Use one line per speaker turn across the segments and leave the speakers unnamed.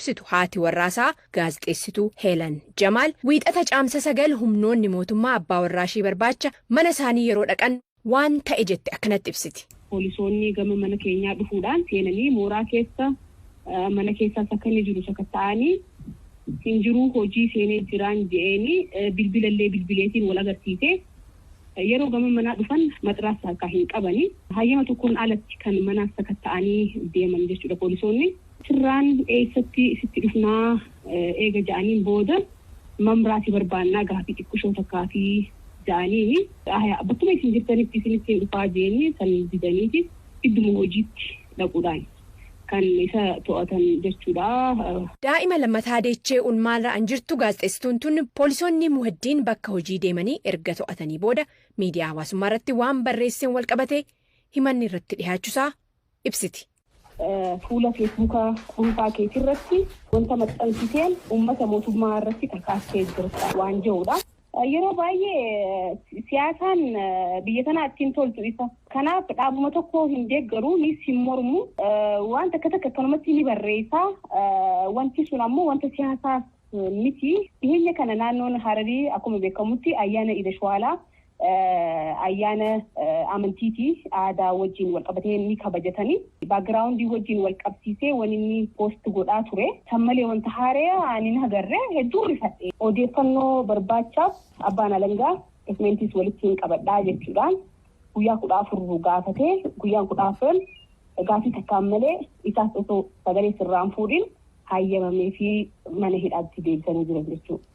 ibsitu haati warraasaa gaazexeessituu Heelan Jamaal wiixata caamsa 9 humnoonni mootummaa abbaa warraashii barbaacha mana isaanii yeroo dhaqan waan ta'e jette akkanatti ibsiti.
Poolisoonni gama mana keenyaa dhufuudhaan seenanii mooraa keessa mana keessaa akka inni jiru sakatta'anii hin jiru hojii seenee jiraan je'anii bilbilallee bilbileetiin wal agarsiisee yeroo gama manaa dhufan maxiraasa akka hin qabani hayyama tokkoon alatti kan mana sakatta'anii deeman jechuudha poolisoonni sirraan eessatti sitti dhufnaa eega ja'aniin booda mamraati barbaannaa gaafii xiqqishoo takkaa fi ja'anii bakkuma isin jirtanitti isinitti dhufaa jeeni san didaniiti idduma hojiitti dhaquudhaan kan isa to'atan jechuudha.
Daa'ima lammataa deechee ulmaalra an jirtu gaazexeessituun tun poolisoonni muhaddiin bakka hojii deemanii erga to'atanii booda miidiyaa hawaasummaa irratti waan barreesseen wal qabate himanni irratti dhihaachuusaa ibsiti.
Fuula feesbuukaa dhuunfaa keetii irratti wanta maxxansiseen uummata mootummaa irratti tarkaastee jirta waan jedhudha. Yeroo baay'ee siyaasaan biyya kanaa ittiin toltu isa. Kanaaf dhaabuma tokko hin deeggaru ni simmormu wanta akka akkanumatti ni barreessa wanti sun ammoo wanta siyaasaa miti. Dhiyeenya kana naannoon Hararii akkuma beekamutti ayyaana Iida Shawaalaa ayyaana amantiiti aadaa wajjin wal qabatee ni kabajatanii baagiraawundii wajjin wal qabsiisee waan inni poost godhaa ture sammalee wanta haaree ani agarre hedduu rifadhe odeeffannoo barbaachaaf abbaan alangaa ismeentis walitti hin qabadhaa jechuudhaan guyyaa 14 gaafatee guyyaan 14 gaafii takkaan malee isaas osoo sagalee sirraan fuudhin hayyamamee fi mana hidhaatti deebisanii jiran jechuudha.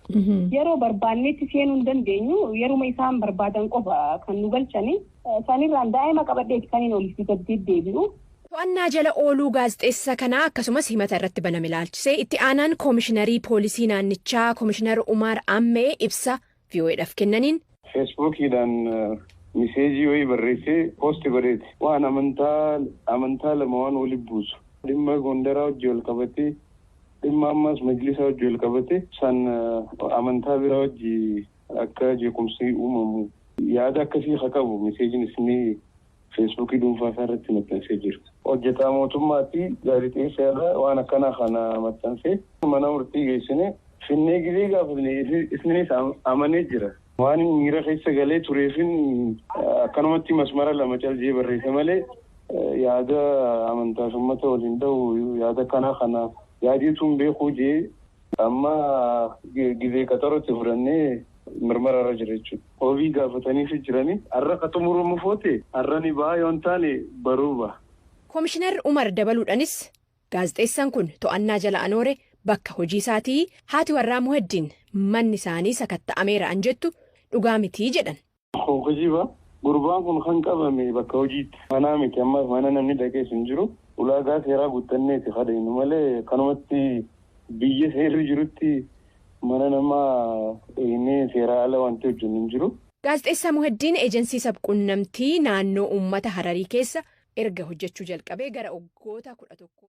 Yeroo barbaannetti seenuu hin dandeenyu yeruma isaan barbaadan qofa kan nu galchanii sanirraan daa'ima qabadheeti kan hin oliifii deebi'u.
To'annaa jala ooluu gaazexeessa kanaa akkasumas himata irratti baname ilaalchisee itti aanaan koomishiinarii poolisii naannichaa koomishiinar Umar Ammee ibsa VOA'dhaaf kennaniin.
Feesbuukiidhaan miseejii wayii barreessee poosti godheeti waan amantaa lama waan waliin buusu dhimma Gondaraa hojii wal qabatee. Dhimma ammas majlisa hojii wal qabate san amantaa biraa hojii akka jeequmsi uumamu yaada akkasii haa qabu miseejiin isinii feesbuukii dhuunfaa isaa irratti maxxansee jiru. Hojjetaa mootummaatti gaazexeessaa irra waan akkanaa kana maxxansee mana murtii geessine finnee gizee gaafatne isinis amanee jira. Waan miira keessa galee tureefin akkanumatti masmara lama caljee barreesse malee yaada amantaa ummata waliin ta'u yaada kana yaadituun beekuu jee amma gizee qaxarootti fudhannee mirmara irra jira jechuudha. Hoobii gaafatanii fi jiranii har'a qaxumuruu foote har'a ni ba'a yoo hin taane baruu ba'a.
Koomishinar Umar dabaluudhaanis gaazexeessaan kun to'annaa jala anoore bakka hojii isaatii haati warraa muhaddiin manni isaanii sakatta'ameera an jettu dhugaa mitii jedhan.
Hojiiba gurbaan kun kan qabame bakka hojiitti manaa miti ammas mana namni dhaqees hin jiru. Ulaagaa seeraa guuttanneeti kadheenyu malee kanumatti biyya seerri jirutti mana namaa inni seeraa ala wanti hojjennu hin jiru.
Gaazexeessaa Muhaddiin eejensii sabquunnamtii naannoo uummata Hararii keessa erga hojjechuu jalqabee gara waggoota 11.